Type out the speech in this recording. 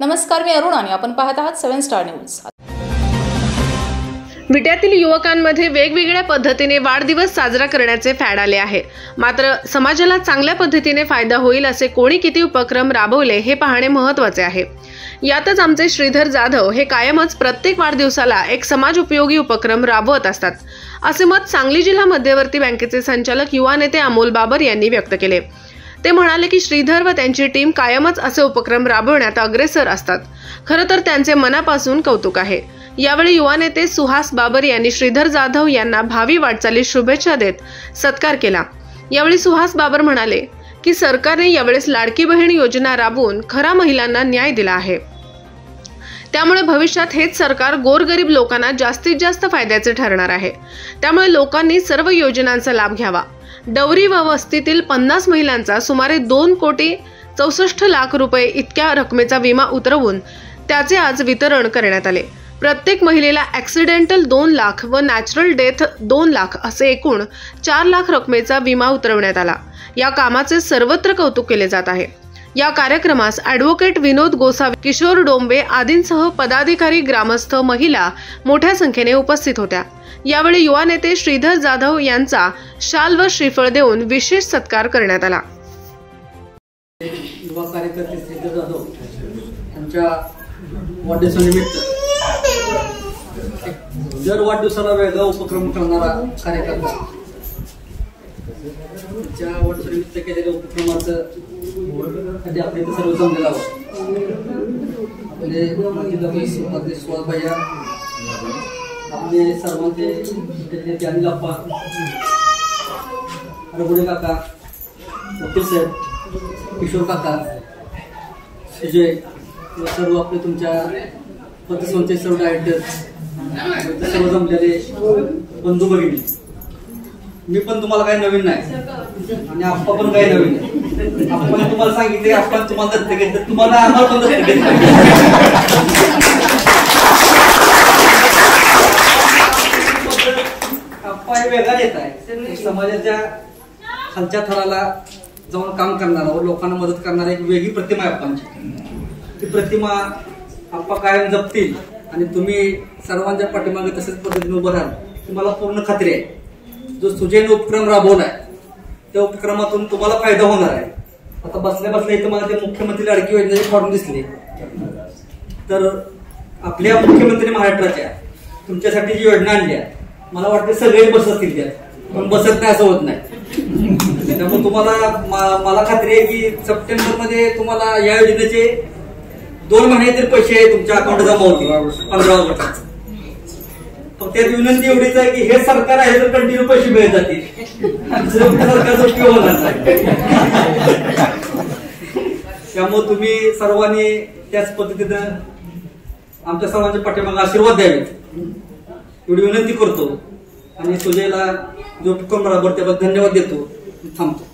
नमस्कार, मी अरुण आणि आपण पाहत आहात 7 स्टार न्यूज। विट्यातील युवकांमध्ये वेगवेगळ्या पद्धतीने वाढदिवस साजरा करण्याचे फॅड आले आहे। मात्र समाजाला चांगल्या पद्धतीने फायदा होईल असे कोणी किती उपक्रम राबवले हे पाहणे महत्त्वाचे आहे। यातच आमचे श्रीधर जाधव हे कायमच प्रत्येक वाढदिवसाला एक समाज उपयोगी उपक्रम राबवत असतात, असे मत सांगली जिल्हा मध्यवर्ती बँकेचे संचालक युवा नेते अमोल बाबर यांनी व्यक्त केले। ते म्हणाले की श्रीधर व त्यांची टीम कायमच असे उपक्रम राबवण्यात अग्रेसर असतात। खरं तर त्यांचे मनापासून कौतुक आहे। यावेळी युवा नेते सुहास बाबर यांनी श्रीधर जाधव यांना भावी वाटचालीस शुभेच्छा देत सत्कार केला। यावेळी सुहास बाबर म्हणाले की सरकारने यावेळेस लाडकी बहीण योजना राबवून खरा महिलांना न्याय दिला आहे। त्यामुळे भविष्यात हेच सरकार गोरगरीब लोकांना जास्तीत जास्त फायद्याचे ठरणार आहे। त्यामुळे लोकांनी सर्व योजनांचा लाभ घ्यावा। डवरी व वस्तीतील 50 महिलांचा सुमारे 2,64,00,000 रुपये इतक्या रकमेचा विमा उतरवून त्याचे आज वितरण करण्यात आले। प्रत्येक महिलेला ॲक्सिडेंटल 2 लाख व नॅचरल डेथ 2 लाख असे एकूण 4 लाख रकमेचा विमा उतरवण्यात आला। या कामाचे सर्वत्र कौतुक केले जात आहे। या कार्यक्रमास ॲडव्होकेट विनोद गोसावी, किशोर डोंबे आदींसह पदाधिकारी, ग्रामस्थ, महिला मोठ्या संख्येने उपस्थित होत्या। यावेळी युवा नेते श्रीधर जाधव यांचा शाल व श्रीफळ देऊन विशेष सत्कार करण्यात आला। युवा कार्यकर्ते श्रीधर जाधव यांच्या वाढदिवसानिमित्त दर वाढदिवसाला वेगळा उपक्रम करणारा कार्यकर्ता ज्या वाढदिवसानिमित्त केलेल्या उपक्रमाचं कधी आपल्या इथे सर्व जमलेला आपले सुहास भैया, आपले सर्वांचे अनिल अप्पा, रघुडे काका, वकील साहेब, किशोर काका, सुजय व सर्व आपले तुमच्या पतसंस्थेचे सर्व डायरेक्टर, सर्व जमलेले बंधू भगिनी, मी पण तुम्हाला काही नवीन नाही आणि आप्पा पण काही नवीन नाही। आपण तुम्हाला सांगितले, आपण तुम्हाला दत्तक घेतलं, तुम्हाला आम्हाला पण दत्तक घेतलं। आप्पा हे वेगळा येत आहे, समाजाच्या खालच्या थराला जाऊन काम करणारा व लोकांना मदत करणारा एक वेगळी प्रतिमा आहे आप्पांची। ती प्रतिमा आप्पा कायम जपतील आणि तुम्ही सर्वांच्या पाठीमागे तसेच पद्धतीने उभं राहाल, तुम्हाला पूर्ण खात्री आहे। जो सुजयने उपक्रम राबवलाय त्या उपक्रमातून तुम्हाला फायदा होणार आहे। आता बसल्या बसल्या इथं मला ते मुख्यमंत्री लाडकी योजनेचे फॉर्म दिसले, तर आपल्या मुख्यमंत्री महाराष्ट्राच्या तुमच्यासाठी जी योजना आणली आहे, मला वाटतं सगळे बसतील त्यात, पण बसत नाही असं होत नाही। त्यामुळे तुम्हाला मला खात्री आहे की सप्टेंबर मध्ये तुम्हाला या योजनेचे 2 महिन्यातील पैसे तुमच्या अकाउंट जमा होतील 15 वर्षात। त्यात विनंती एवढीच आहे की हे सरकार आहे तर कंटिन्यू पैसे मिळत जातील, सरकारचा उपयोग होणार नाही। त्यामुळे तुम्ही सर्वांनी त्याच पद्धतीनं आमच्या सर्वांच्या पाठीमागे आशीर्वाद द्यावेत एवढी विनंती करतो आणि सुजयला जो उपक्रम राबवतो त्याबद्दल धन्यवाद देतो। थांबतो।